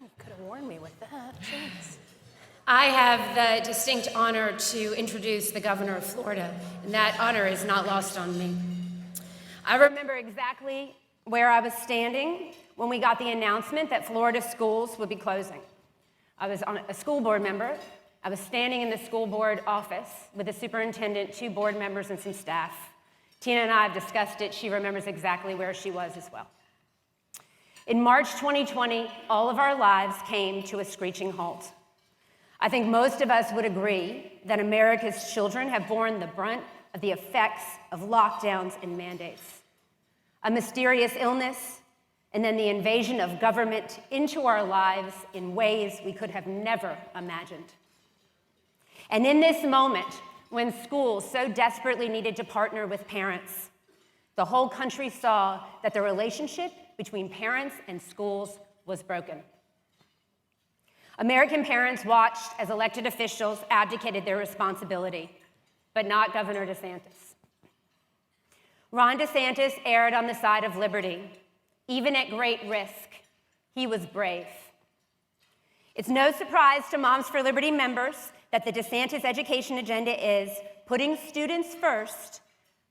You could have warned me with that. Jeez. I have the distinct honor to introduce the governor of Florida, and that honor is not lost on me. I remember exactly where I was standing when we got the announcement that Florida schools would be closing. I was a school board member. I was standing in the school board office with the superintendent, 2 board members, and some staff. Tina and I have discussed it. She remembers exactly where she was as well. In March 2020, all of our lives came to a screeching halt. I think most of us would agree that America's children have borne the brunt of the effects of lockdowns and mandates. A mysterious illness, and then the invasion of government into our lives in ways we could have never imagined. And in this moment, when schools so desperately needed to partner with parents, the whole country saw that the relationship between parents and schools was broken. American parents watched as elected officials abdicated their responsibility, but not Governor DeSantis. Ron DeSantis erred on the side of liberty. Even at great risk, he was brave. It's no surprise to Moms for Liberty members that the DeSantis education agenda is putting students first,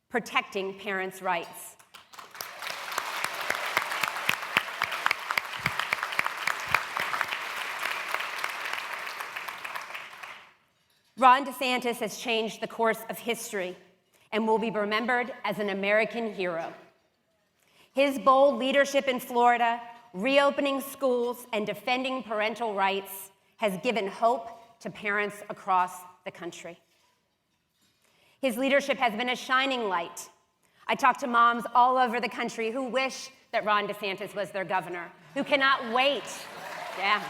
protecting parents' rights. Ron DeSantis has changed the course of history and will be remembered as an American hero. His bold leadership in Florida, reopening schools, and defending parental rights has given hope to parents across the country. His leadership has been a shining light. I talk to moms all over the country who wish that Ron DeSantis was their governor, who cannot wait. Yeah.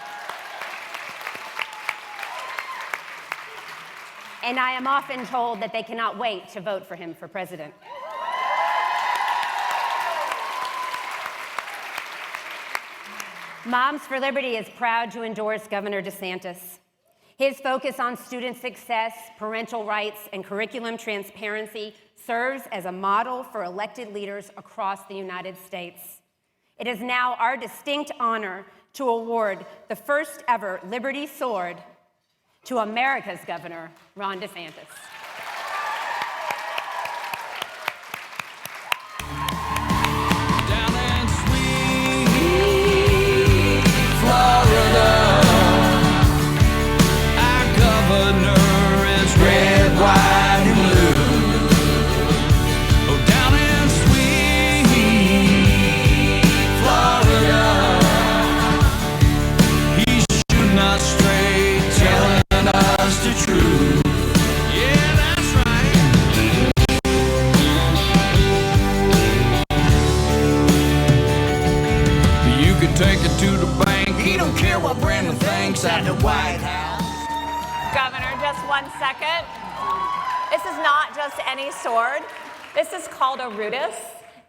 And I am often told that they cannot wait to vote for him for president. Moms for Liberty is proud to endorse Governor DeSantis. His focus on student success, parental rights, and curriculum transparency serves as a model for elected leaders across the United States. It is now our distinct honor to award the first ever Liberty Sword to America's Governor, Ron DeSantis. Down in sweet Florida, our governor is red, white, and blue. Oh, down in sweet Florida, he's shooting us straight, telling us the truth. Yeah, that's right. You could take it to the bank. He don't care what Brandon thinks at the White House. Governor, just 1 second. This is not just any sword. This is called a rudis.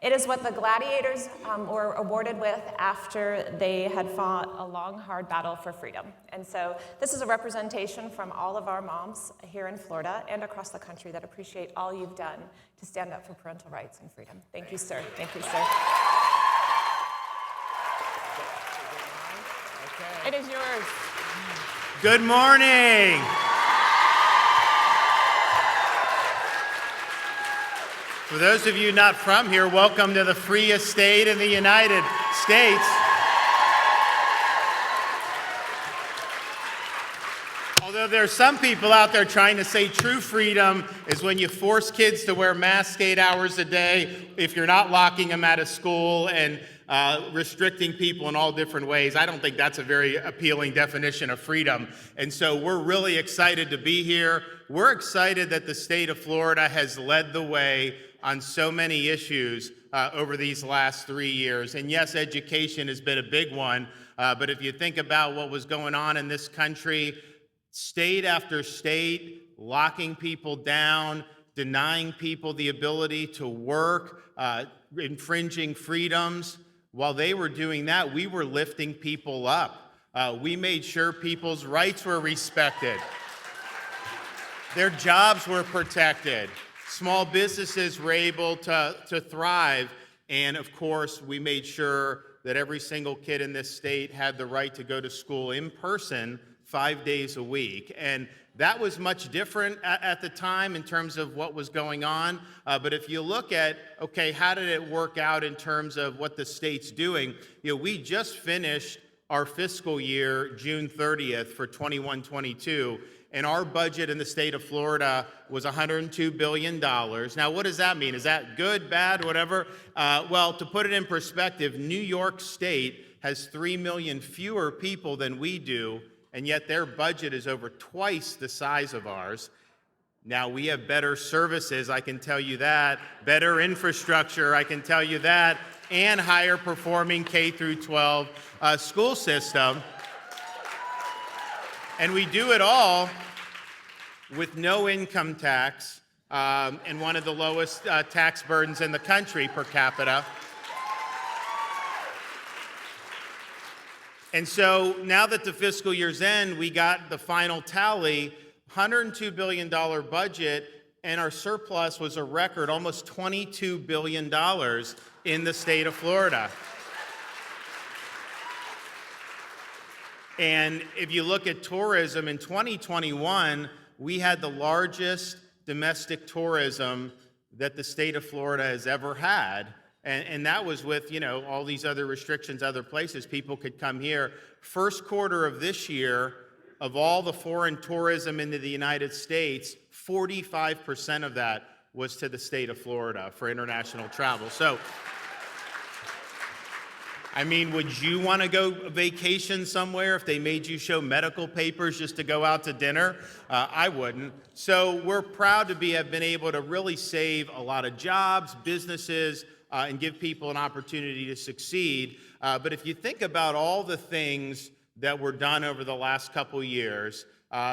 It is what the gladiators were awarded with after they had fought a long, hard battle for freedom. And so this is a representation from all of our moms here in Florida and across the country that appreciate all you've done to stand up for parental rights and freedom. Thank you, sir. Thank you, sir. It is yours. Good morning. For those of you not from here, welcome to the freest state in the United States. Although there are some people out there trying to say true freedom is when you force kids to wear masks 8 hours a day, if you're not locking them out of school and restricting people in all different ways. I don't think that's a very appealing definition of freedom. And so we're really excited to be here. We're excited that the state of Florida has led the way on so many issues over these last 3 years. And yes, education has been a big one, but if you think about what was going on in this country, state after state, locking people down, denying people the ability to work, infringing freedoms, while they were doing that, we were lifting people up. We made sure people's rights were respected. Their jobs were protected. Small businesses were able to thrive. And of course, we made sure that every single kid in this state had the right to go to school in person 5 days a week. And that was much different at the time in terms of what was going on. But if you look at, okay, how did it work out in terms of what the state's doing? We just finished our fiscal year June 30th for 21-22, and our budget in the state of Florida was $102 billion. Now, what does that mean? Is that good, bad, whatever? Well, to put it in perspective, New York State has 3 million fewer people than we do, and yet their budget is over twice the size of ours. Now, we have better services, I can tell you that, better infrastructure, I can tell you that, and higher performing K through 12 school system. And we do it all with no income tax and one of the lowest tax burdens in the country per capita. And so now that the fiscal year's end, we got the final tally, $102 billion budget, and our surplus was a record, almost $22 billion in the state of Florida. And if you look at tourism in 2021, we had the largest domestic tourism that the state of Florida has ever had. And that was with, all these other restrictions, other places people could come here. First quarter of this year, of all the foreign tourism into the United States, 45% of that was to the state of Florida for international travel. So, would you want to go vacation somewhere if they made you show medical papers just to go out to dinner? I wouldn't. So we're proud to have been able to really save a lot of jobs, businesses, and give people an opportunity to succeed. But if you think about all the things that were done over the last couple years,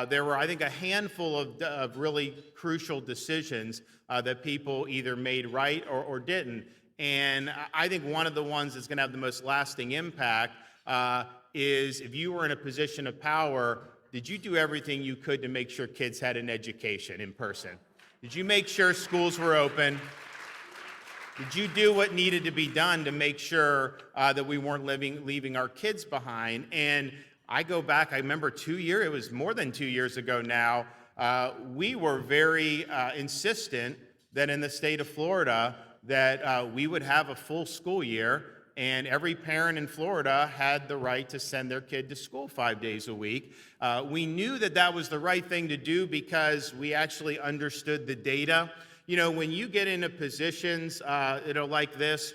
there were, I think, a handful of really crucial decisions that people either made right or didn't. And I think one of the ones that's going to have the most lasting impact is if you were in a position of power, did you do everything you could to make sure kids had an education in person? Did you make sure schools were open? Did you do what needed to be done to make sure that we weren't leaving our kids behind? And I go back, I remember it was more than 2 years ago now, we were very insistent that in the state of Florida that we would have a full school year, and every parent in Florida had the right to send their kid to school 5 days a week. We knew that that was the right thing to do because we actually understood the data. When you get into positions like this,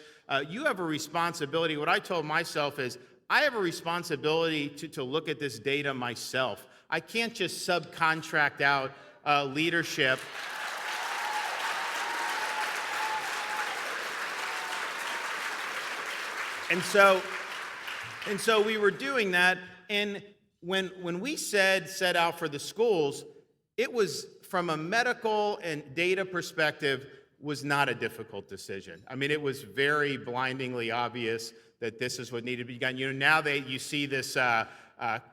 you have a responsibility. What I told myself is, I have a responsibility to look at this data myself. I can't just subcontract out leadership. And so we were doing that, and when we set out for the schools, it was from a medical and data perspective was not a difficult decision. It was very blindingly obvious that this is what needed to be done. Now that you see this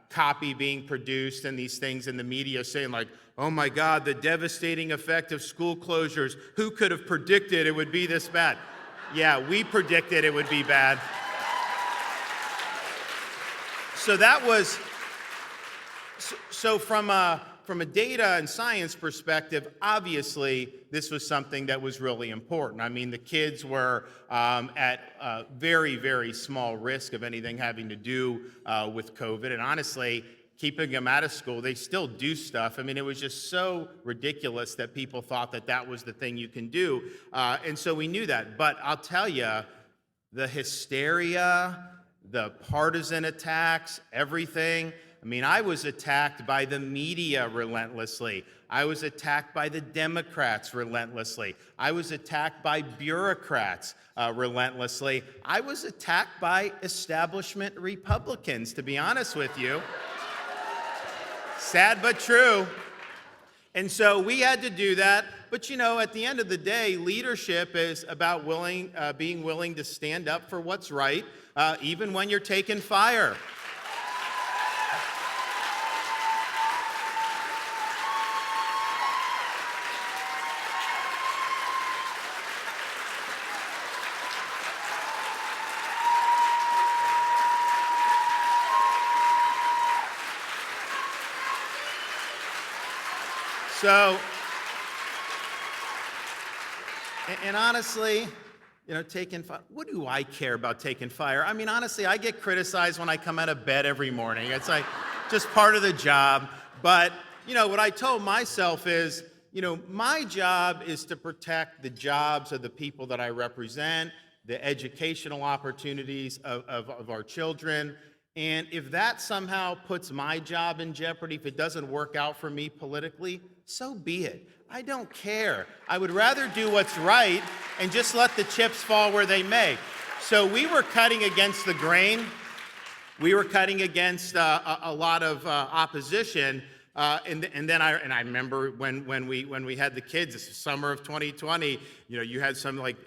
copy being produced and these things in the media saying like, oh my God, the devastating effect of school closures. Who could have predicted it would be this bad? Yeah, we predicted it would be bad. So that was, so from a data and science perspective, obviously, this was something that was really important. The kids were at very, very small risk of anything having to do with COVID. And honestly, keeping them out of school, they still do stuff. It was just so ridiculous that people thought that that was the thing you can do. And so we knew that. But I'll tell you, the hysteria, the partisan attacks, everything. I was attacked by the media relentlessly. I was attacked by the Democrats relentlessly. I was attacked by bureaucrats relentlessly. I was attacked by establishment Republicans, to be honest with you. Sad but true. And so we had to do that. But at the end of the day, leadership is about being willing to stand up for what's right, even when you're taking fire. So, and honestly, taking fire, what do I care about taking fire? I mean, honestly, I get criticized when I come out of bed every morning. It's like just part of the job. But, what I told myself is, my job is to protect the jobs of the people that I represent, the educational opportunities of our children. And if that somehow puts my job in jeopardy, if it doesn't work out for me politically, so be it. I don't care. I would rather do what's right and just let the chips fall where they may. So we were cutting against the grain. We were cutting against a lot of opposition. And then I remember when we had the kids, this is summer of 2020, you had some like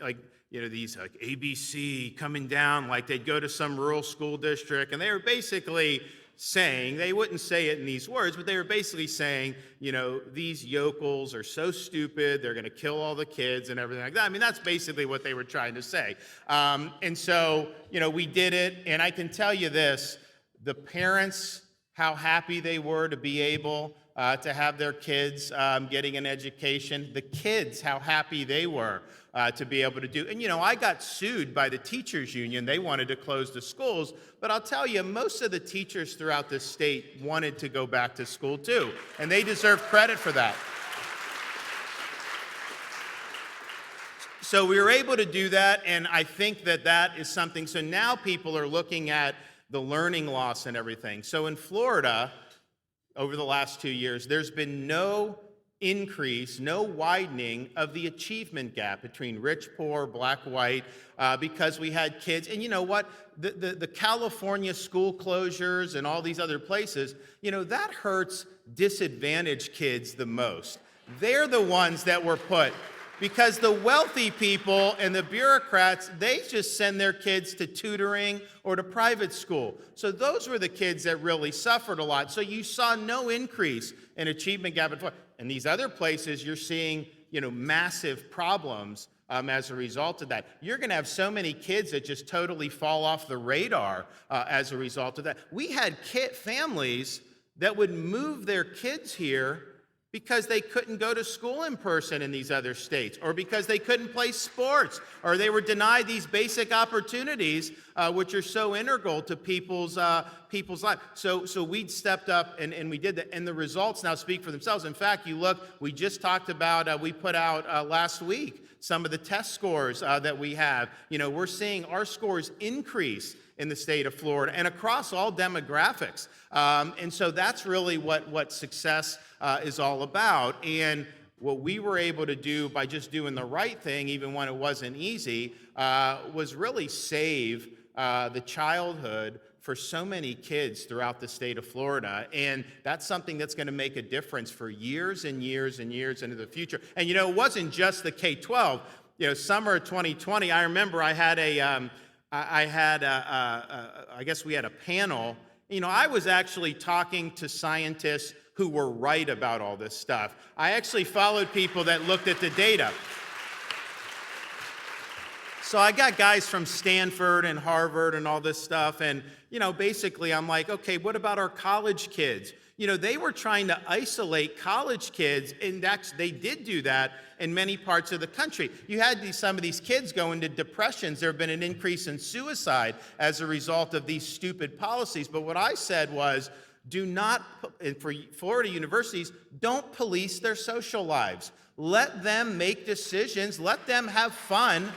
these like ABC coming down, like they'd go to some rural school district, and they were basically saying, they wouldn't say it in these words, but they were basically saying, these yokels are so stupid, they're going to kill all the kids and everything like that. I mean, that's basically what they were trying to say. And so, we did it, and I can tell you this, the parents, how happy they were to be able to have their kids getting an education. The kids, how happy they were to be able to do. And, I got sued by the teachers union. They wanted to close the schools. But I'll tell you, most of the teachers throughout the state wanted to go back to school too. And they deserve credit for that. So we were able to do that. And I think that is something. So now people are looking at the learning loss and everything. So in Florida, over the last 2 years, there's been no increase, no widening of the achievement gap between rich, poor, black, white, because we had kids. And you know what? The California school closures and all these other places, that hurts disadvantaged kids the most. They're the ones that were put, because the wealthy people and the bureaucrats, they just send their kids to tutoring or to private school. So those were the kids that really suffered a lot. So you saw no increase in achievement gap. And these other places, you're seeing, massive problems as a result of that. You're going to have so many kids that just totally fall off the radar as a result of that. We had families that would move their kids here because they couldn't go to school in person in these other states, or because they couldn't play sports, or they were denied these basic opportunities, which are so integral to people's life. So we stepped up and we did that, and the results now speak for themselves. In fact, you look, we just talked about, we put out last week some of the test scores that we have. We're seeing our scores increase in the state of Florida and across all demographics. And so that's really what success is all about. And what we were able to do by just doing the right thing, even when it wasn't easy, was really save the childhood for so many kids throughout the state of Florida. And that's something that's going to make a difference for years and years and years into the future. And it wasn't just the K-12. Summer of 2020, I remember I guess we had a panel. I was actually talking to scientists who were right about all this stuff. I actually followed people that looked at the data. So I got guys from Stanford and Harvard and all this stuff, and basically I'm like, okay, what about our college kids? They were trying to isolate college kids, and they did do that in many parts of the country. You had some of these kids go into depressions. There have been an increase in suicide as a result of these stupid policies. But what I said was, do not, for Florida universities, don't police their social lives. Let them make decisions. Let them have fun.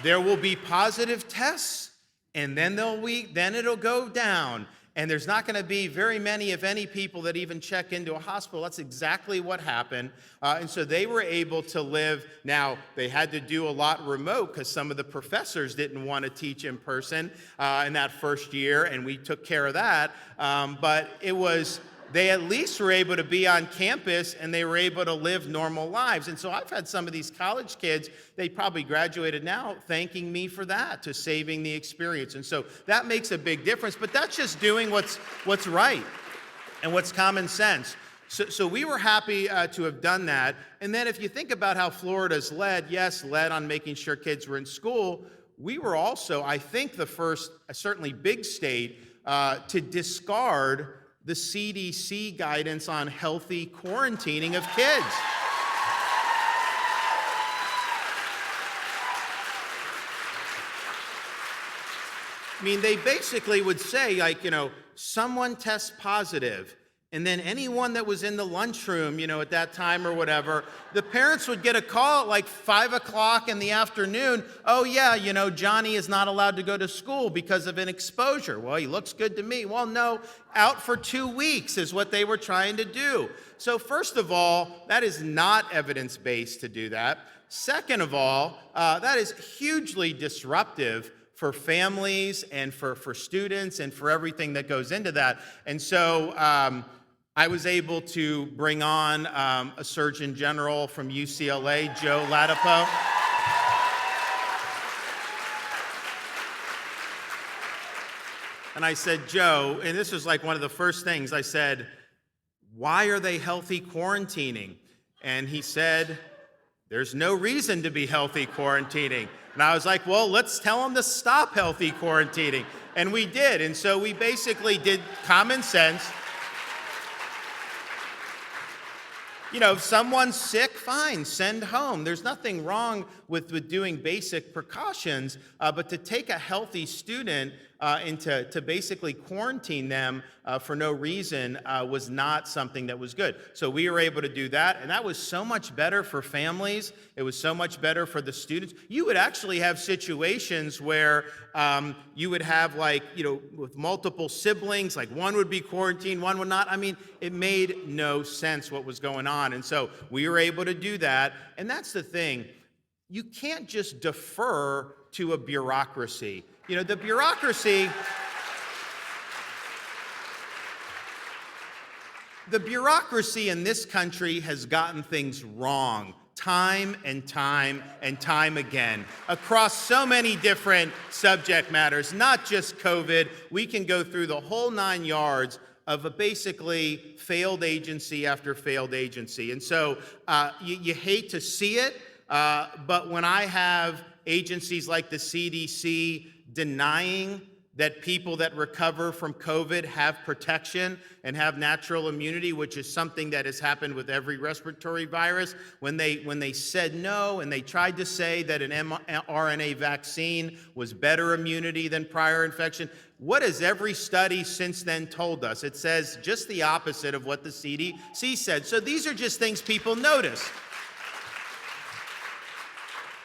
There will be positive tests, and then it'll go down. And there's not going to be very many, if any, people that even check into a hospital. That's exactly what happened. And so they were able to live. Now, they had to do a lot remote because some of the professors didn't want to teach in person in that first year, and we took care of that. But they at least were able to be on campus, and they were able to live normal lives. And so I've had some of these college kids, they probably graduated now, thanking me for that, to saving the experience. And so that makes a big difference, but that's just doing what's right and what's common sense. So we were happy to have done that. And then if you think about how Florida's led on making sure kids were in school, we were also, I think, the first, certainly big state, to discard the CDC guidance on healthy quarantining of kids. I mean, they basically would say, like, someone tests positive, and then anyone that was in the lunchroom, at that time or whatever, the parents would get a call at like 5 o'clock in the afternoon. Oh yeah, Johnny is not allowed to go to school because of an exposure. Well, he looks good to me. Well, no, out for 2 weeks is what they were trying to do. So first of all, that is not evidence-based to do that. Second of all, that is hugely disruptive for families and for students and for everything that goes into that. And so I was able to bring on a Surgeon General from UCLA, Joe Ladapo. And I said, Joe, and this was like one of the first things, I said, why are they healthy quarantining? And he said, there's no reason to be healthy quarantining. And I was like, well, let's tell them to stop healthy quarantining. And we did. And so we basically did common sense. If someone's sick, fine, send home. There's nothing wrong with doing basic precautions, but to take a healthy student and to basically quarantine them for no reason was not something that was good. So we were able to do that, and that was so much better for families. It was so much better for the students. You would actually have situations where you would have with multiple siblings, like one would be quarantined, one would not. I mean, it made no sense what was going on. And so we were able to do that. And that's the thing. You can't just defer to a bureaucracy. The bureaucracy in this country has gotten things wrong time and time and time again across so many different subject matters, not just COVID. We can go through the whole 9 yards of a basically failed agency after failed agency. And so you hate to see it, but when I have agencies like the CDC denying that people that recover from COVID have protection and have natural immunity, which is something that has happened with every respiratory virus, when they said no and they tried to say that an mRNA vaccine was better immunity than prior infection, what has every study since then told us? It says just the opposite of what the CDC said. So these are just things people notice.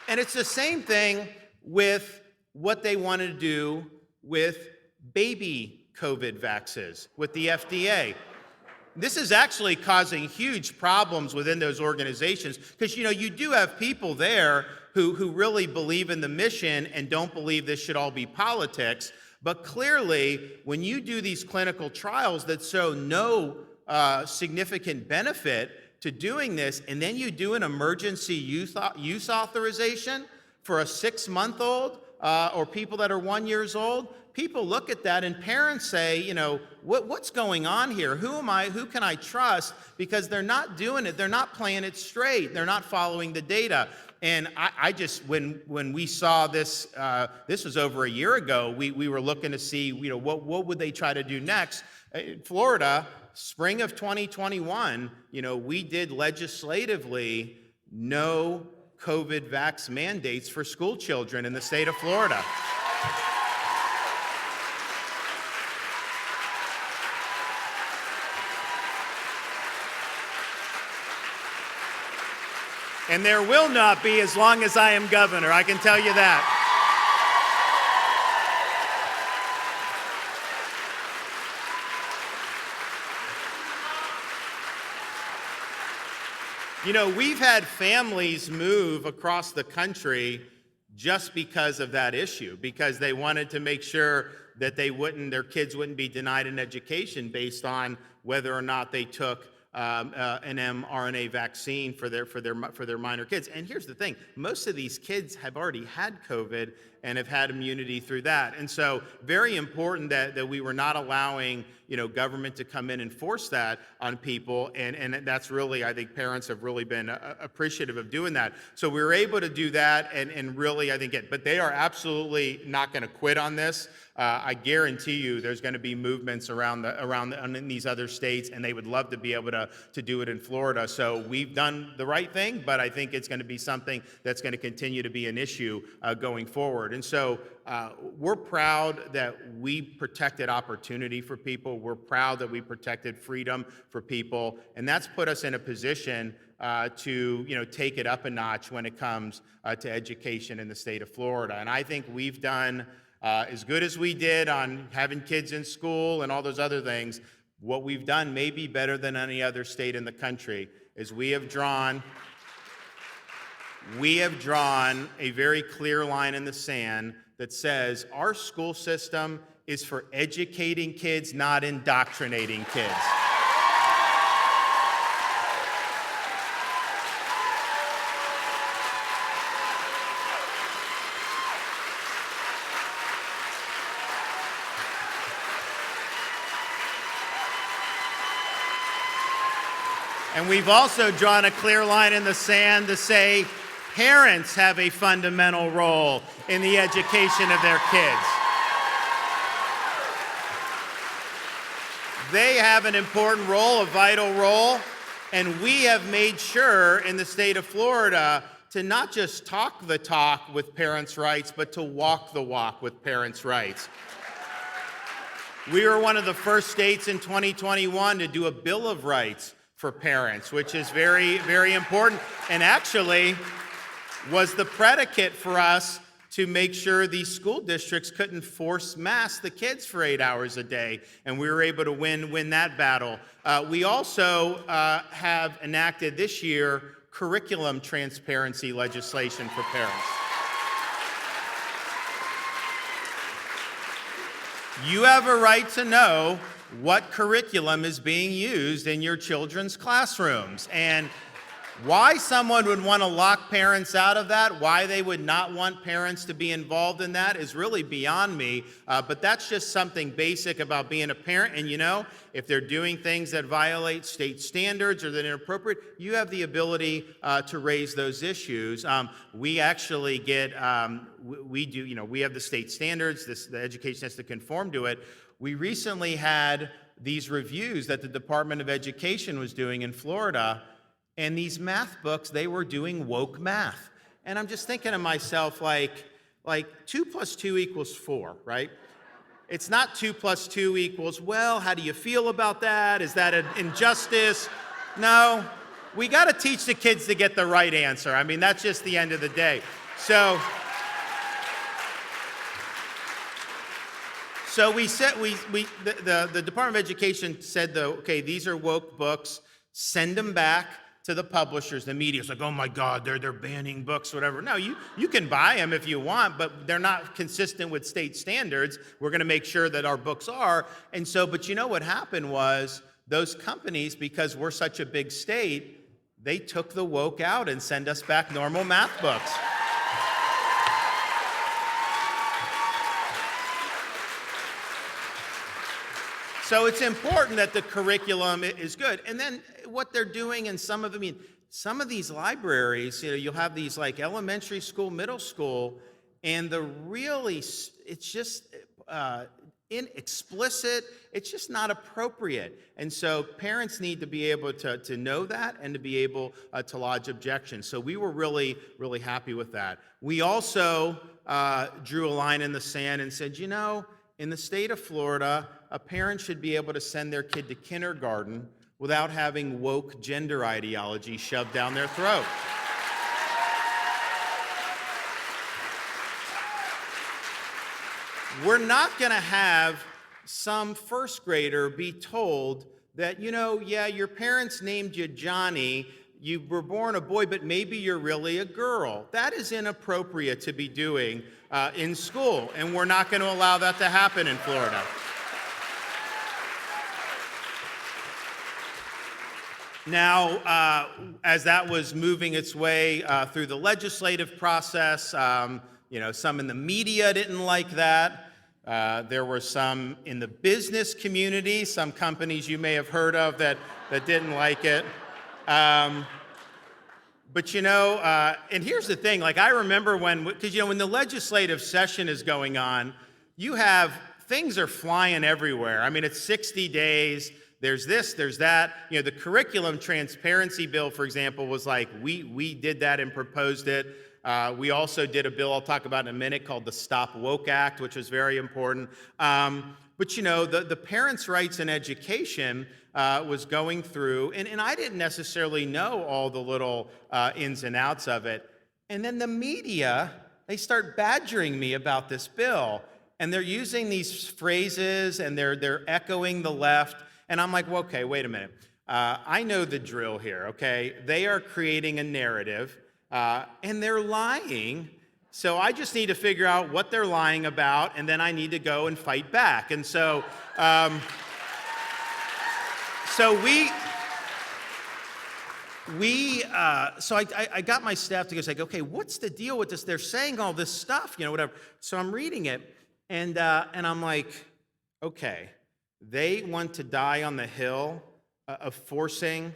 And it's the same thing with what they want to do with baby COVID vaccines with the FDA. This is actually causing huge problems within those organizations because, you do have people there who really believe in the mission and don't believe this should all be politics. But clearly, when you do these clinical trials that show no significant benefit to doing this, and then you do an emergency use authorization for a 6-month-old or people that are 1 year old, people look at that and parents say, what's going on here? Who can I trust? Because they're not doing it. They're not playing it straight. They're not following the data. And I just, when we saw this, this was over a year ago, we were looking to see, what would they try to do next? In Florida, spring of 2021, we did legislatively no COVID vax mandates for school children in the state of Florida. And there will not be as long as I am governor, I can tell you that. We've had families move across the country just because of that issue, because they wanted to make sure that their kids wouldn't be denied an education based on whether or not they took an mRNA vaccine for their minor kids. And here's the thing, most of these kids have already had COVID and have had immunity through that. And so very important that we were not allowing, government to come in and force that on people. And that's really, I think parents have really been appreciative of doing that. So we were able to do that and really, I think, but they are absolutely not going to quit on this. I guarantee you there's going to be movements around in these other states, and they would love to be able to do it in Florida. So we've done the right thing, but I think it's going to be something that's going to continue to be an issue going forward. And so we're proud that we protected opportunity for people. We're proud that we protected freedom for people, and that's put us in a position to take it up a notch when it comes to education in the state of Florida. And I think we've done as good as we did on having kids in school and all those other things. What we've done may be better than any other state in the country, is we have drawn a very clear line in the sand that says our school system is for educating kids, not indoctrinating kids. And we've also drawn a clear line in the sand to say parents have a fundamental role in the education of their kids. They have an important role, a vital role, and we have made sure in the state of Florida to not just talk the talk with parents' rights, but to walk the walk with parents' rights. We were one of the first states in 2021 to do a Bill of Rights for parents, which is very, very important, and actually was the predicate for us to make sure these school districts couldn't force mask the kids for 8 hours a day, and we were able to win that battle. We also have enacted this year curriculum transparency legislation for parents. You have a right to know what curriculum is being used in your children's classrooms. And why someone would want to lock parents out of that, why they would not want parents to be involved in that is really beyond me. But that's just something basic about being a parent. And if they're doing things that violate state standards or that are inappropriate, you have the ability to raise those issues. We actually get, we have the state standards, the education has to conform to it. We recently had these reviews that the Department of Education was doing in Florida, and these math books, they were doing woke math. And I'm just thinking to myself, like 2 + 2 = 4, right? It's not 2 + 2 = well, how do you feel about that? Is that an injustice? No, we got to teach the kids to get the right answer. I mean, that's just the end of the day. So we said, the Department of Education said, okay, these are woke books, send them back to the publishers. The media's like, oh my God, they're banning books, whatever. No, you can buy them if you want, but they're not consistent with state standards. We're going to make sure that our books are. And so, but what happened was those companies, because we're such a big state, they took the woke out and send us back normal math books. So it's important that the curriculum is good. And then what they're doing in some of these libraries, you'll have these like elementary school, middle school, and it's just explicit, it's just not appropriate. And so parents need to be able to know that and to be able to lodge objections. So we were really, really happy with that. We also drew a line in the sand and said, in the state of Florida, a parent should be able to send their kid to kindergarten without having woke gender ideology shoved down their throat. We're not going to have some first grader be told that, your parents named you Johnny, you were born a boy, but maybe you're really a girl. That is inappropriate to be doing in school, and we're not going to allow that to happen in Florida. Now, as that was moving its way through the legislative process, some in the media didn't like that. There were some in the business community, some companies you may have heard of that didn't like it. But and here's the thing, like I remember because when the legislative session is going on, things are flying everywhere. I mean, it's 60 days, there's this, there's that. The curriculum transparency bill, for example, was like, we did that and proposed it. We also did a bill I'll talk about in a minute called the Stop Woke Act, which was very important. But the Parents' Rights in Education was going through, and I didn't necessarily know all the little ins and outs of it. And then the media, they start badgering me about this bill, and they're using these phrases, and they're echoing the left. And I'm like, well, okay, wait a minute. I know the drill here, okay? They are creating a narrative, and they're lying. So I just need to figure out what they're lying about, and then I need to go and fight back. And so, I got my staff to go say, okay, what's the deal with this? They're saying all this stuff, whatever. So I'm reading it, and I'm like, okay, they want to die on the hill of forcing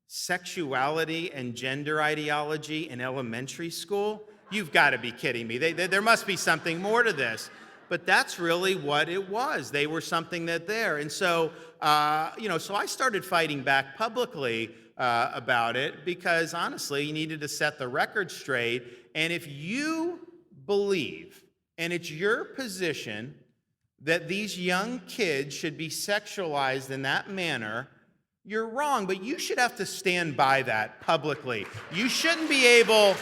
sexuality and gender ideology in elementary school? You've got to be kidding me. There must be something more to this. But that's really what it was. They were something that there. And so, so I started fighting back publicly about it because, honestly, you needed to set the record straight. And if you believe, and it's your position, that these young kids should be sexualized in that manner, you're wrong. But you should have to stand by that publicly. You shouldn't be able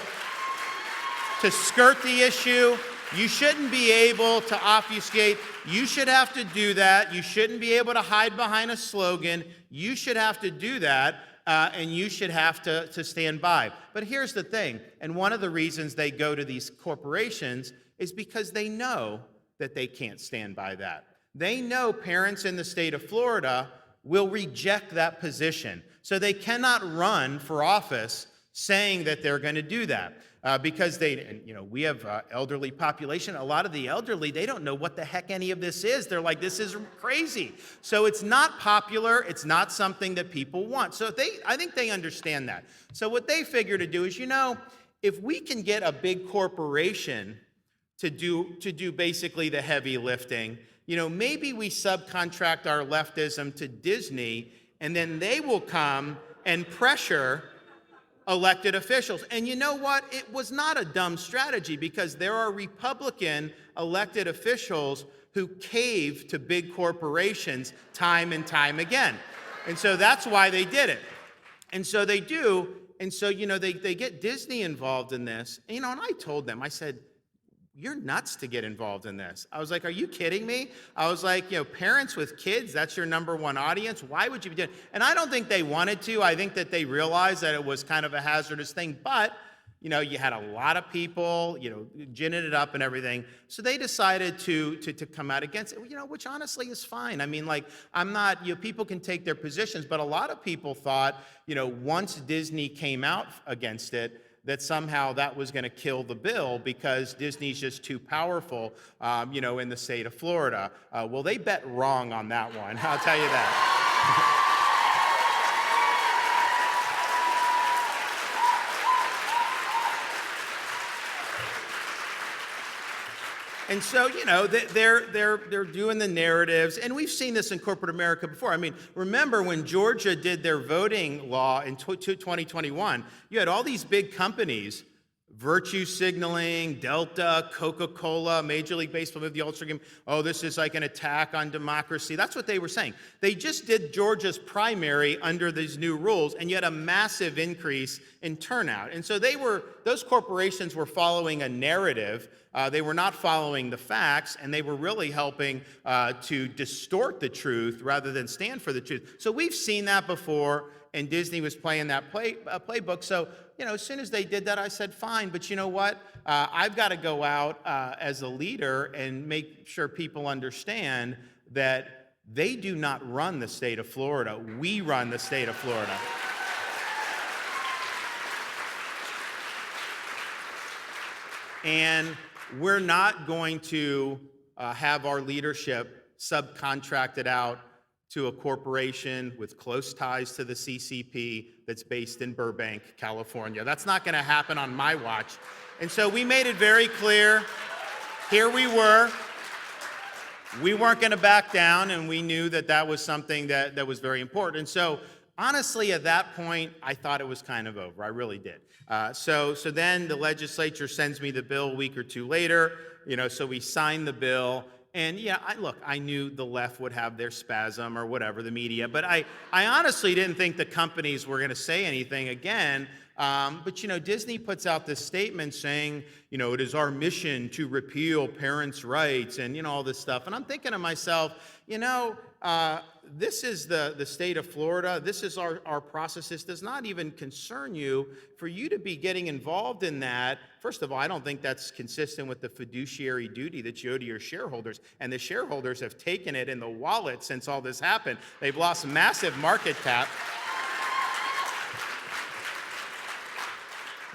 to skirt the issue. You shouldn't be able to obfuscate. You should have to do that. You shouldn't be able to hide behind a slogan. You should have to do that, and you should have to stand by. But here's the thing, and one of the reasons they go to these corporations is because they know that they can't stand by that. They know parents in the state of Florida will reject that position. So they cannot run for office saying that they're going to do that. Because we have elderly population. A lot of the elderly, they don't know what the heck any of this is. They're like, this is crazy. So it's not popular. It's not something that people want. So I think they understand that. So what they figure to do is, if we can get a big corporation to do basically the heavy lifting, maybe we subcontract our leftism to Disney, and then they will come and pressure elected officials. And you know what? It was not a dumb strategy because there are Republican elected officials who cave to big corporations time and time again. And so that's why they did it. And so they do. And so, they get Disney involved in this. And I told them, I said, you're nuts to get involved in this. I was like, are you kidding me? I was like, parents with kids, that's your number one audience. Why would you be doing it? And I don't think they wanted to. I think that they realized that it was kind of a hazardous thing. But, you had a lot of people, ginning it up and everything. So they decided to come out against it, which honestly is fine. I mean, I'm not, people can take their positions, but a lot of people thought, once Disney came out against it, that somehow that was going to kill the bill because Disney's just too powerful, in the state of Florida. Well, they bet wrong on that one, I'll tell you that. And so, they're doing the narratives, and we've seen this in corporate America before. I mean, remember when Georgia did their voting law in 2021, you had all these big companies, virtue signaling, Delta, Coca-Cola, Major League Baseball moved the All-Star game. Oh, this is like an attack on democracy. That's what they were saying. They just did Georgia's primary under these new rules, and you had a massive increase in turnout. And so those corporations were following a narrative. They were not following the facts, and they were really helping to distort the truth rather than stand for the truth. So we've seen that before, and Disney was playing that playbook. So, as soon as they did that, I said, fine. But you know what? I've got to go out as a leader and make sure people understand that they do not run the state of Florida. We run the state of Florida. And we're not going to have our leadership subcontracted out to a corporation with close ties to the CCP that's based in Burbank, California. That's not going to happen on my watch. And so we made it very clear, here we were. We weren't going to back down, and we knew that that was something that was very important. And so honestly, at that point, I thought it was kind of over. I really did. So then the legislature sends me the bill a week or two later, so we signed the bill. And yeah, I knew the left would have their spasm or whatever, the media, but I honestly didn't think the companies were going to say anything again. But Disney puts out this statement saying, it is our mission to repeal parents' rights and, all this stuff. And I'm thinking to myself, this is the state of Florida. This is our process. This does not even concern you. For you to be getting involved in that, first of all, I don't think that's consistent with the fiduciary duty that you owe to your shareholders. And the shareholders have taken it in the wallet since all this happened. They've lost massive market cap.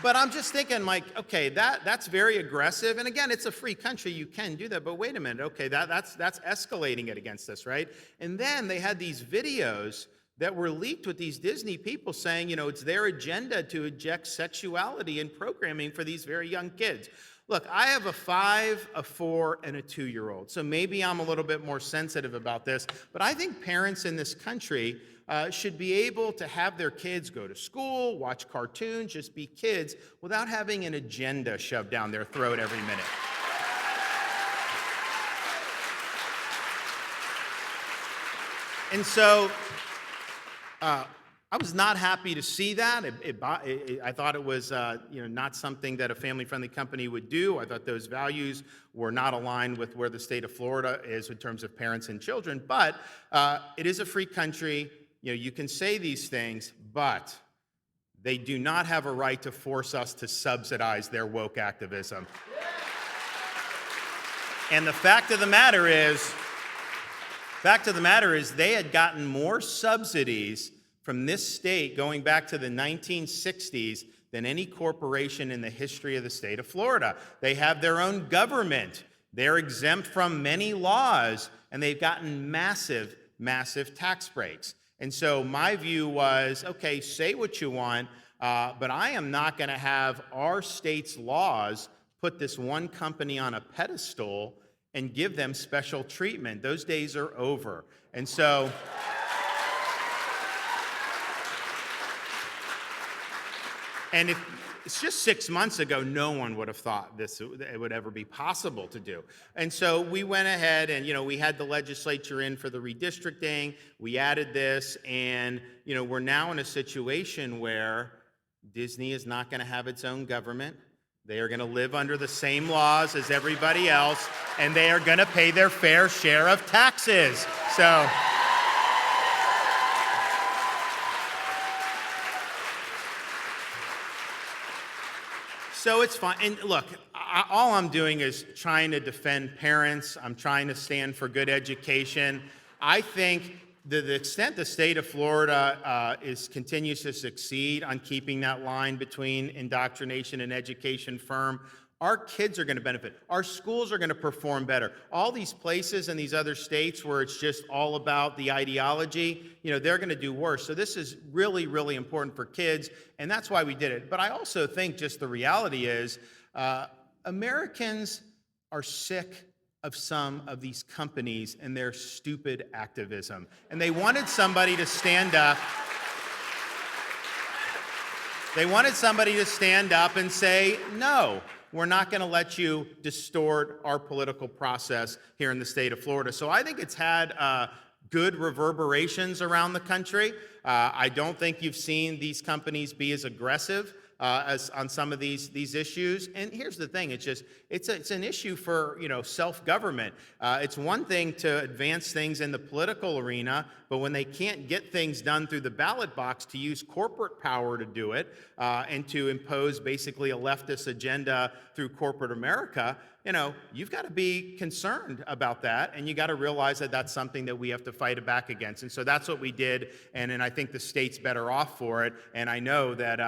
But I'm just thinking, Mike, okay, that's very aggressive. And again, it's a free country. You can do that. But wait a minute. Okay, that's escalating it against us, right? And then they had these videos that were leaked with these Disney people saying, it's their agenda to inject sexuality in programming for these very young kids. Look, I have a 5, a 4, and a 2-year-old. So maybe I'm a little bit more sensitive about this. But I think parents in this country should be able to have their kids go to school, watch cartoons, just be kids without having an agenda shoved down their throat every minute. And so I was not happy to see that. I thought it was not something that a family-friendly company would do. I thought those values were not aligned with where the state of Florida is in terms of parents and children. But it is a free country. You can say these things, but they do not have a right to force us to subsidize their woke activism. And the fact of the matter is, they had gotten more subsidies from this state going back to the 1960s than any corporation in the history of the state of Florida. They have their own government. They're exempt from many laws, and they've gotten massive, massive tax breaks. And so my view was, okay, say what you want, but I am not going to have our state's laws put this one company on a pedestal and give them special treatment. Those days are over. And so and if it's just 6 months ago, no one would have thought it would ever be possible to do. And so we went ahead and, we had the legislature in for the redistricting. We added this, and, we're now in a situation where Disney is not going to have its own government. They are going to live under the same laws as everybody else, and they are going to pay their fair share of taxes. So it's fine. And look, all I'm doing is trying to defend parents. I'm trying to stand for good education. I think the extent the state of Florida continues to succeed on keeping that line between indoctrination and education firm, our kids are going to benefit. Our schools are going to perform better. All these places in these other states where it's just all about the ideology, they're going to do worse. So this is really, really important for kids, and that's why we did it. But I also think just the reality is Americans are sick of some of these companies and their stupid activism. And they wanted somebody to stand up. They wanted somebody to stand up and say, no, we're not going to let you distort our political process here in the state of Florida. So I think it's had good reverberations around the country. I don't think you've seen these companies be as aggressive as on some of these issues. And here's the thing: it's an issue for self-government. It's one thing to advance things in the political arena, but when they can't get things done through the ballot box, to use corporate power to do it and to impose basically a leftist agenda through corporate America, you've got to be concerned about that, and you got to realize that that's something that we have to fight back against. And so that's what we did, and I think the state's better off for it. And I know that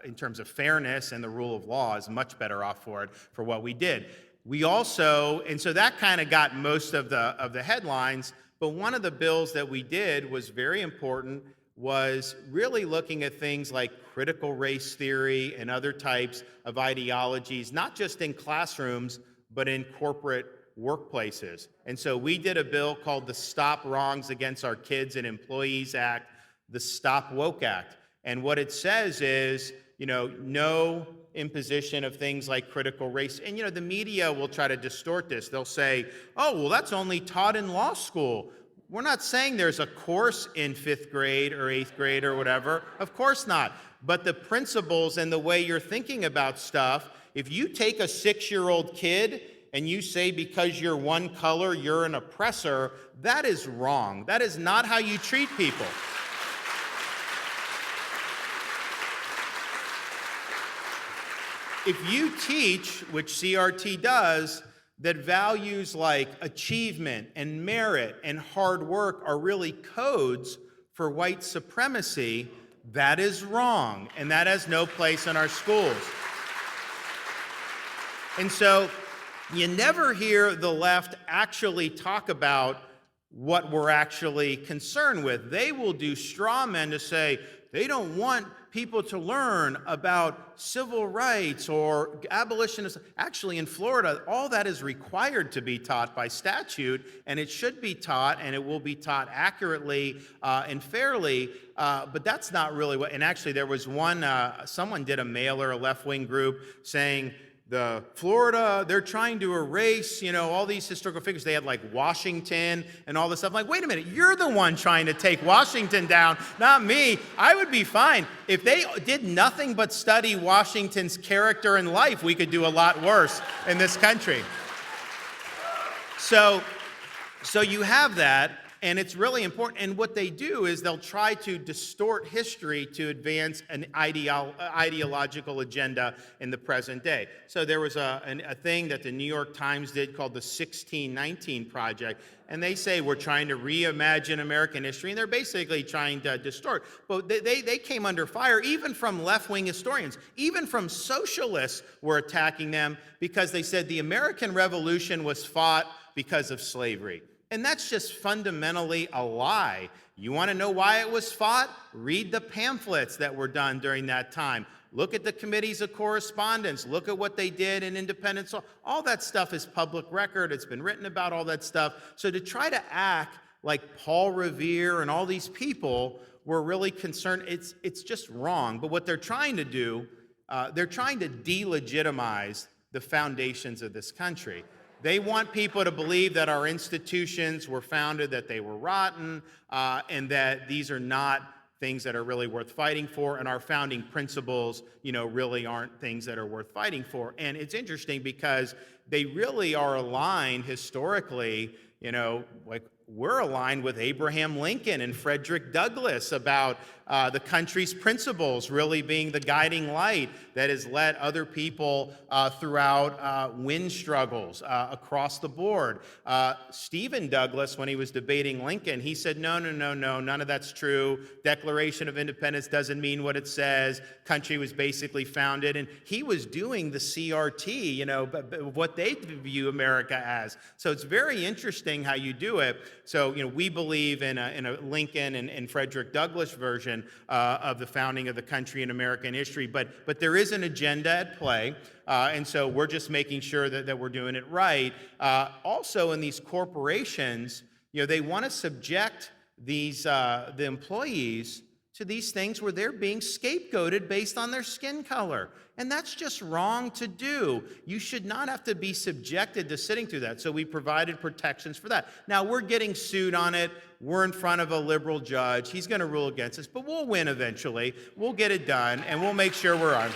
in terms of fairness and the rule of law is much better off for it for what we did. We also, and so that kind of got most of the headlines, but one of the bills that we did was very important, was really looking at things like critical race theory and other types of ideologies, not just in classrooms, but in corporate workplaces. And so we did a bill called the Stop Wrongs Against Our Kids and Employees Act, the Stop Woke Act. And what it says is, no imposition of things like critical race. And, the media will try to distort this. They'll say, oh, well, that's only taught in law school. We're not saying there's a course in 5th grade or 8th grade or whatever. Of course not. But the principles and the way you're thinking about stuff, if you take a 6-year-old kid and you say because you're one color, you're an oppressor, that is wrong. That is not how you treat people. If you teach, which CRT does, that values like achievement and merit and hard work are really codes for white supremacy, that is wrong, and that has no place in our schools. And so you never hear the left actually talk about what we're actually concerned with. They will do straw men to say they don't want people to learn about civil rights or abolitionism. Actually, in Florida, all that is required to be taught by statute, and it should be taught, and it will be taught accurately and fairly, but that's not really what, and actually there was one, someone did a mailer, a left-wing group, saying, the Florida, they're trying to erase, all these historical figures. They had like Washington and all this stuff. I'm like, wait a minute, you're the one trying to take Washington down, not me. I would be fine. If they did nothing but study Washington's character and life, we could do a lot worse in this country. So you have that, and it's really important. And what they do is they'll try to distort history to advance an ideological agenda in the present day. So there was a thing that the New York Times did called the 1619 Project, and they say we're trying to reimagine American history, and they're basically trying to distort. But they came under fire, even from left-wing historians, even from socialists were attacking them because they said the American Revolution was fought because of slavery. And that's just fundamentally a lie. You want to know why it was fought? Read the pamphlets that were done during that time. Look at the committees of correspondence. Look at what they did in independence. All that stuff is public record. It's been written about, all that stuff. So to try to act like Paul Revere and all these people were really concerned, it's just wrong. But what they're trying to do, they're trying to delegitimize the foundations of this country. They want people to believe that our institutions were founded, that they were rotten, and that these are not things that are really worth fighting for, and our founding principles, really aren't things that are worth fighting for. And it's interesting because they really are aligned historically, like we're aligned with Abraham Lincoln and Frederick Douglass about the country's principles really being the guiding light that has led other people throughout win struggles across the board. Stephen Douglas, when he was debating Lincoln, he said, no, none of that's true. Declaration of Independence doesn't mean what it says. Country was basically founded, and he was doing the CRT, what they view America as. So it's very interesting how you do it. So, we believe in a Lincoln and Frederick Douglass version of the founding of the country in American history, but there is an agenda at play, and so we're just making sure that we're doing it right. Also, in these corporations, they want to subject these the employees to these things where they're being scapegoated based on their skin color. And that's just wrong to do. You should not have to be subjected to sitting through that. So we provided protections for that. Now, we're getting sued on it. We're in front of a liberal judge. He's going to rule against us, but we'll win eventually. We'll get it done, and we'll make sure we're on.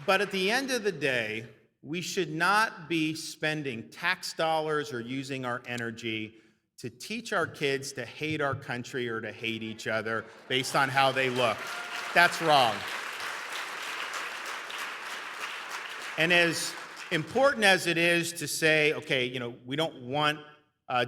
But at the end of the day, we should not be spending tax dollars or using our energy to teach our kids to hate our country or to hate each other based on how they look. That's wrong. And as important as it is to say, okay, we don't want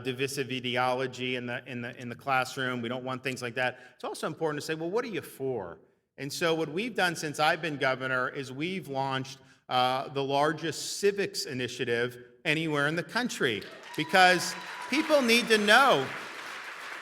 divisive ideology in the classroom, we don't want things like that, it's also important to say, well, what are you for? And so what we've done since I've been governor is we've launched the largest civics initiative anywhere in the country, because people need to know.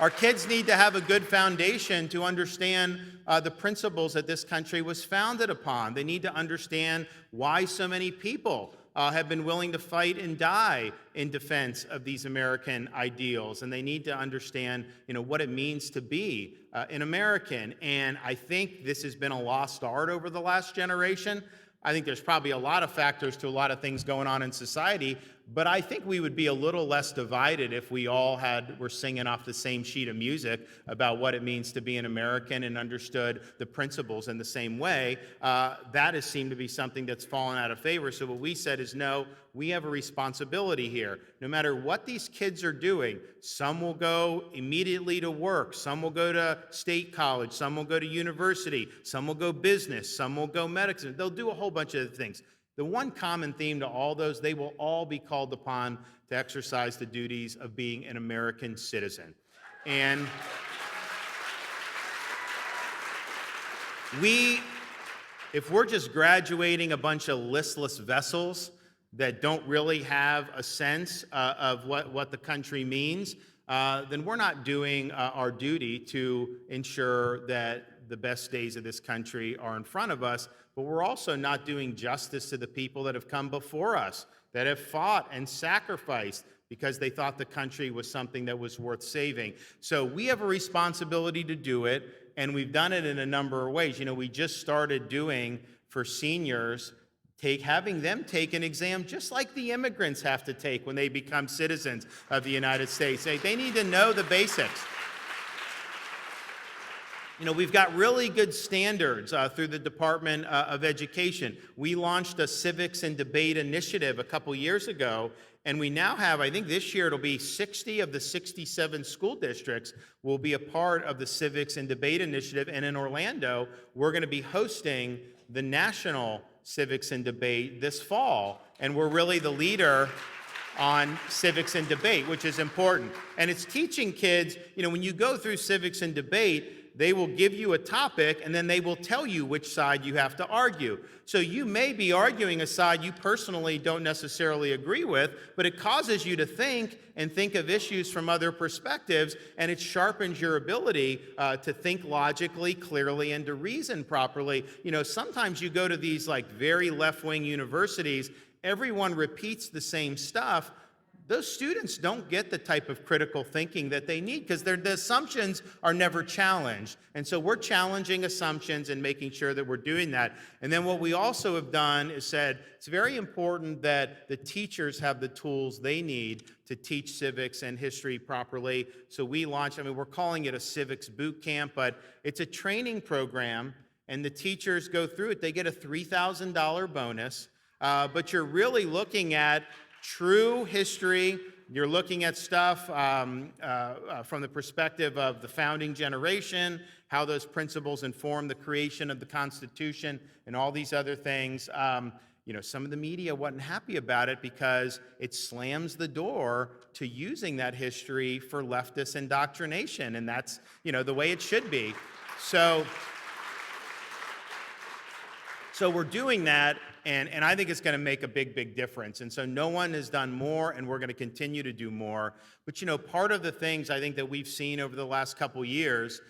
Our kids need to have a good foundation to understand the principles that this country was founded upon. They need to understand why so many people have been willing to fight and die in defense of these American ideals. And they need to understand, what it means to be an American. And I think this has been a lost art over the last generation. I think there's probably a lot of factors to a lot of things going on in society, but I think we would be a little less divided if we all were singing off the same sheet of music about what it means to be an American and understood the principles in the same way. That has seemed to be something that's fallen out of favor. So what we said is, no, we have a responsibility here. No matter what these kids are doing, some will go immediately to work, some will go to state college, some will go to university, some will go business, some will go medicine. They'll do a whole bunch of things. The one common theme to all those, they will all be called upon to exercise the duties of being an American citizen. And if we're just graduating a bunch of listless vessels that don't really have a sense of what the country means, then we're not doing our duty to ensure that the best days of this country are in front of us, but we're also not doing justice to the people that have come before us, that have fought and sacrificed because they thought the country was something that was worth saving. So we have a responsibility to do it, and we've done it in a number of ways. We just started doing for seniors, having them take an exam just like the immigrants have to take when they become citizens of the United States. They need to know the basics. We've got really good standards through the Department of Education. We launched a civics and debate initiative a couple years ago, and we now have, I think this year it'll be 60 of the 67 school districts will be a part of the civics and debate initiative. And in Orlando, we're going to be hosting the national civics and debate this fall. And we're really the leader on civics and debate, which is important. And it's teaching kids, when you go through civics and debate, they will give you a topic, and then they will tell you which side you have to argue. So you may be arguing a side you personally don't necessarily agree with, but it causes you to think and think of issues from other perspectives, and it sharpens your ability to think logically, clearly, and to reason properly. Sometimes you go to these very left-wing universities, everyone repeats the same stuff. Those students don't get the type of critical thinking that they need because the assumptions are never challenged. And so we're challenging assumptions and making sure that we're doing that. And then what we also have done is said it's very important that the teachers have the tools they need to teach civics and history properly. So we launched, we're calling it a civics boot camp, but it's a training program, and the teachers go through it. They get a $3,000 bonus, but you're really looking at true history. You're looking at stuff from the perspective of the founding generation, how those principles inform the creation of the Constitution, and all these other things. Some of the media wasn't happy about it because it slams the door to using that history for leftist indoctrination, and that's, the way it should be. So we're doing that, and I think it's going to make a big, big difference. And so no one has done more, and we're going to continue to do more. But, part of the things I think that we've seen over the last couple years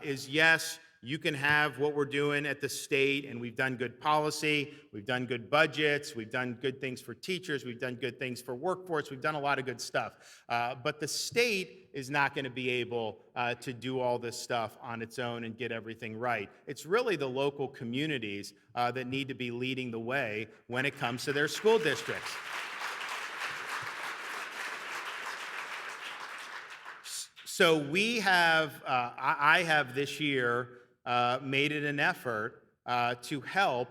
is, yes, you can have what we're doing at the state, and we've done good policy, we've done good budgets, we've done good things for teachers, we've done good things for workforce, we've done a lot of good stuff. But the state is not going to be able to do all this stuff on its own and get everything right. It's really the local communities that need to be leading the way when it comes to their school districts. So we have, I have this year made it an effort to help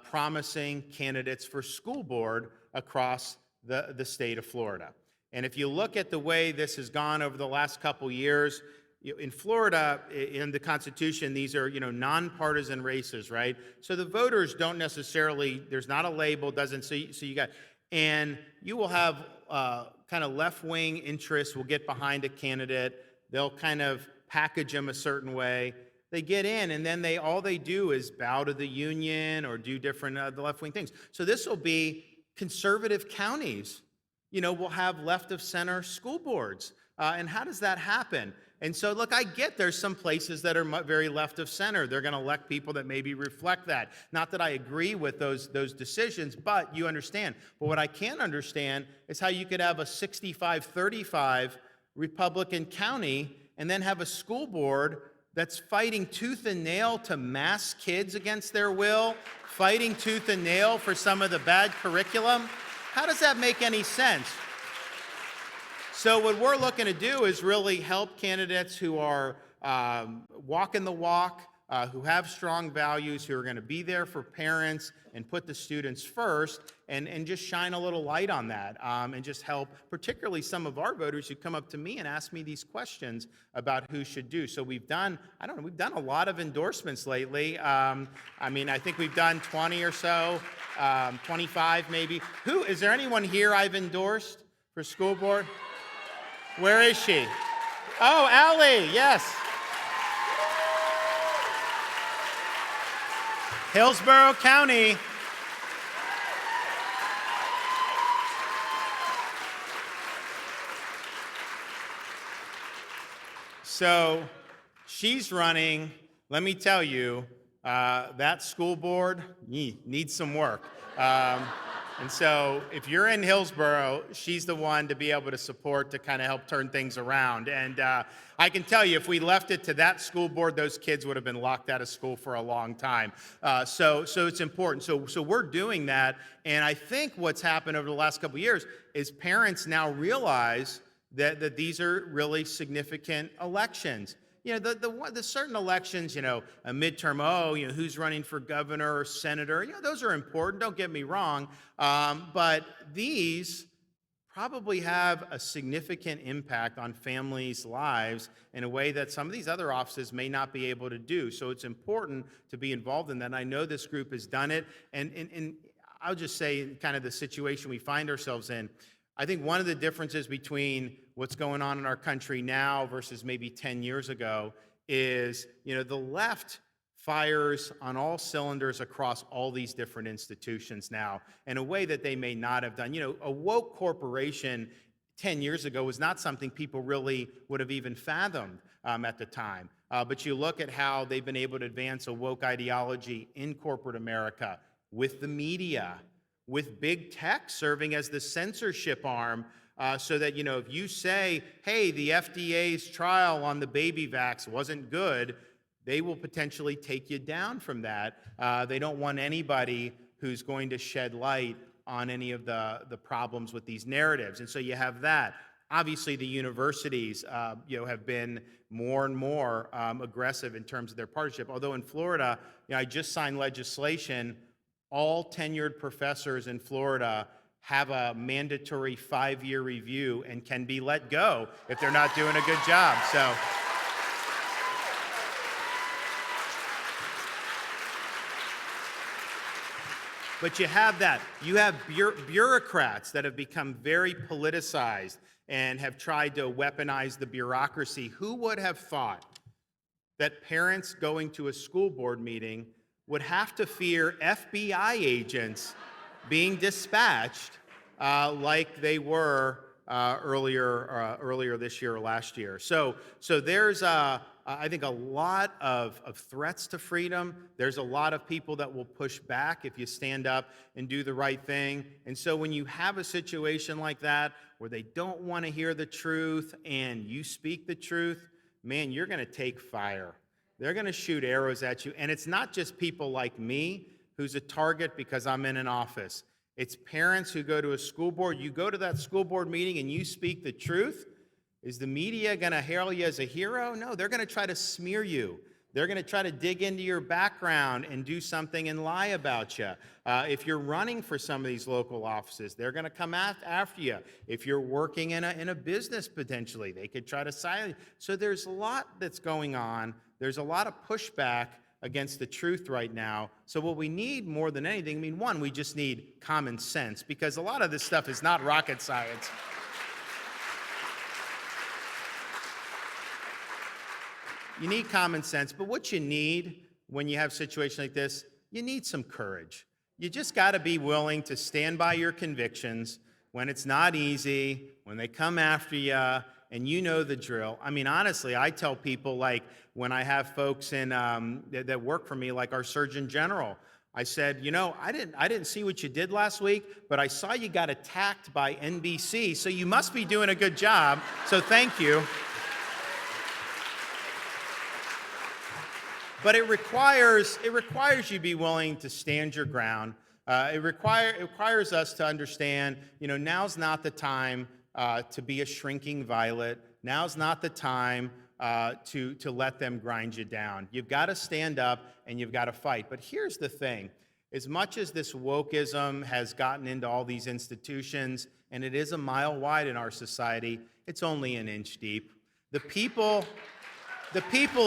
promising candidates for school board across the state of Florida. And if you look at the way this has gone over the last couple years, in Florida, in the Constitution, these are, nonpartisan races, right? So the voters don't necessarily, there's not a label, so you got, and you will have kind of left-wing interests will get behind a candidate. They'll kind of package them a certain way. they get in, and then all they do is bow to the union or do different the left-wing things. So this will be conservative counties, will have left of center school boards. And how does that happen? And so, look, I get there's some places that are very left of center. They're going to elect people that maybe reflect that. Not that I agree with those decisions, but you understand. But what I can understand is how you could have a 65-35 Republican county and then have a school board that's fighting tooth and nail to mask kids against their will, fighting tooth and nail for some of the bad curriculum. How does that make any sense? So what we're looking to do is really help candidates who are walking the walk, who have strong values, who are going to be there for parents and put the students first, and just shine a little light on that, and just help particularly some of our voters who come up to me and ask me these questions about who should do. So we've done a lot of endorsements lately. I think we've done 20 or so, 25 maybe. Is there anyone here I've endorsed for school board? Where is she? Oh, Allie, yes. Hillsborough County. So she's running. Let me tell you, that school board needs some work. And so if you're in Hillsborough, she's the one to be able to support to kind of help turn things around. And I can tell you, if we left it to that school board, those kids would have been locked out of school for a long time. So it's important. So we're doing that. And I think what's happened over the last couple of years is parents now realize that these are really significant elections. The certain elections, a midterm, who's running for governor or senator, those are important, don't get me wrong, but these probably have a significant impact on families' lives in a way that some of these other offices may not be able to do. So it's important to be involved in that. And I know this group has done it, and I'll just say kind of the situation we find ourselves in. I think one of the differences between what's going on in our country now versus maybe 10 years ago is, the left fires on all cylinders across all these different institutions now in a way that they may not have done. A woke corporation 10 years ago was not something people really would have even fathomed at the time. But you look at how they've been able to advance a woke ideology in corporate America with the media, with big tech serving as the censorship arm, so that, if you say, hey, the FDA's trial on the baby vax wasn't good, they will potentially take you down from that. They don't want anybody who's going to shed light on any of the problems with these narratives. And so you have that. Obviously, the universities, have been more and more aggressive in terms of their partnership. Although in Florida, I just signed legislation. All tenured professors in Florida have a mandatory 5-year review and can be let go if they're not doing a good job. So, but you have that. You have bureaucrats that have become very politicized and have tried to weaponize the bureaucracy. Who would have thought that parents going to a school board meeting would have to fear FBI agents being dispatched like they were earlier this year or last year. So there's, I think, a lot of threats to freedom. There's a lot of people that will push back if you stand up and do the right thing. And so when you have a situation like that where they don't want to hear the truth and you speak the truth, man, you're going to take fire. They're going to shoot arrows at you. And it's not just people like me who's a target because I'm in an office. It's parents who go to a school board. You go to that school board meeting and you speak the truth. Is the media going to hail you as a hero? No, they're going to try to smear you. They're going to try to dig into your background and do something and lie about you. If you're running for some of these local offices, they're going to come after you. If you're working in a business potentially, they could try to silence you. So there's a lot that's going on. There's a lot of pushback against the truth right now. So what we need more than anything, one, we just need common sense, because a lot of this stuff is not rocket science. You need common sense. But what you need when you have a situation like this, you need some courage. You just got to be willing to stand by your convictions when it's not easy, when they come after you, and you know the drill. I mean, honestly, I tell people, like, when I have folks in that work for me, like our Surgeon General, I said, you know, I didn't see what you did last week, but I saw you got attacked by NBC, so you must be doing a good job, so thank you. But it requires you be willing to stand your ground. It requires us to understand, you know, now's not the time to be a shrinking violet. Now's not the time to let them grind you down. You've got to stand up and you've got to fight. But here's the thing. As much as this wokeism has gotten into all these institutions, and it is a mile wide in our society, it's only an inch deep. The people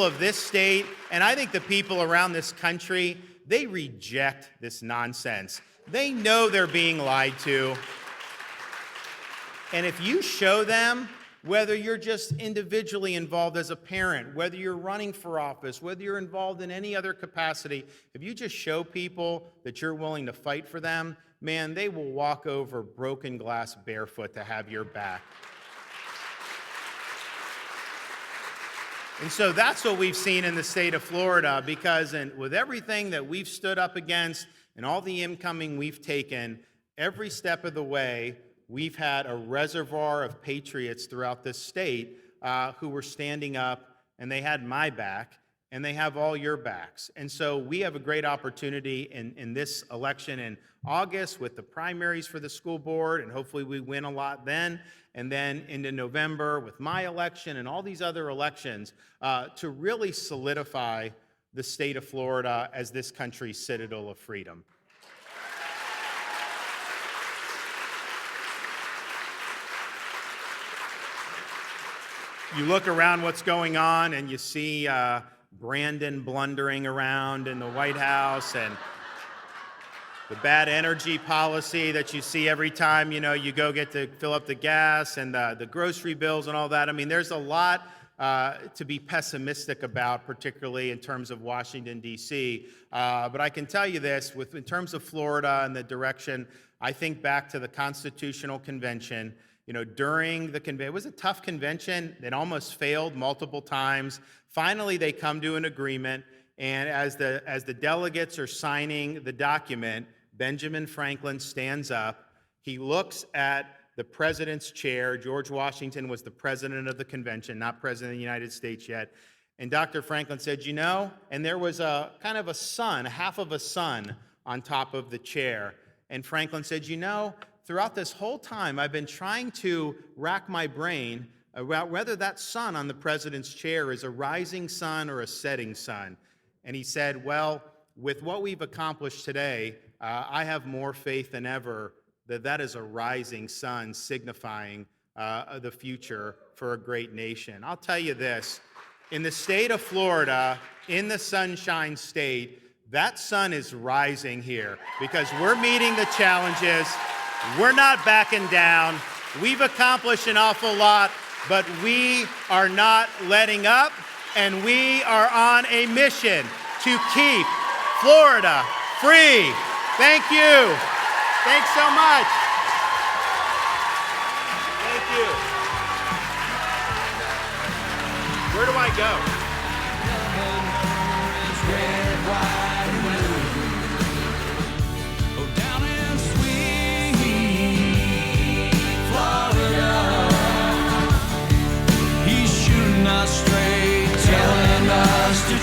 of this state, and I think the people around this country, they reject this nonsense. They know they're being lied to. And if you show them, whether you're just individually involved as a parent, whether you're running for office, whether you're involved in any other capacity, if you just show people that you're willing to fight for them, man, they will walk over broken glass barefoot to have your back. And so that's what we've seen in the state of Florida, because with everything that we've stood up against and all the incoming we've taken, every step of the way, we've had a reservoir of patriots throughout this state who were standing up, and they had my back, and they have all your backs. And so we have a great opportunity in this election in August with the primaries for the school board, and hopefully we win a lot then, and then into November with my election and all these other elections to really solidify the state of Florida as this country's citadel of freedom. You look around what's going on and you see Brandon blundering around in the White House, and the bad energy policy that you see every time, you know, you go get to fill up the gas, and the grocery bills and all that. I mean, there's a lot to be pessimistic about, particularly in terms of Washington, D.C. But I can tell you this, in terms of Florida and the direction, I think back to the Constitutional Convention. You know, during the convention, it was a tough convention. It almost failed multiple times. Finally, they come to an agreement, and as the delegates are signing the document, Benjamin Franklin stands up. He looks at the president's chair. George Washington was the president of the convention, not president of the United States yet. And Dr. Franklin said, you know, and there was a kind of a sun, half of a sun on top of the chair. And Franklin said, you know, throughout this whole time, I've been trying to rack my brain about whether that sun on the president's chair is a rising sun or a setting sun. And he said, well, with what we've accomplished today, I have more faith than ever that that is a rising sun signifying the future for a great nation. I'll tell you this, in the state of Florida, in the Sunshine State, that sun is rising here because we're meeting the challenges. We're not backing down. We've accomplished an awful lot, but we are not letting up, and we are on a mission to keep Florida free. Thank you. Thanks so much. Thank you. Where do I go?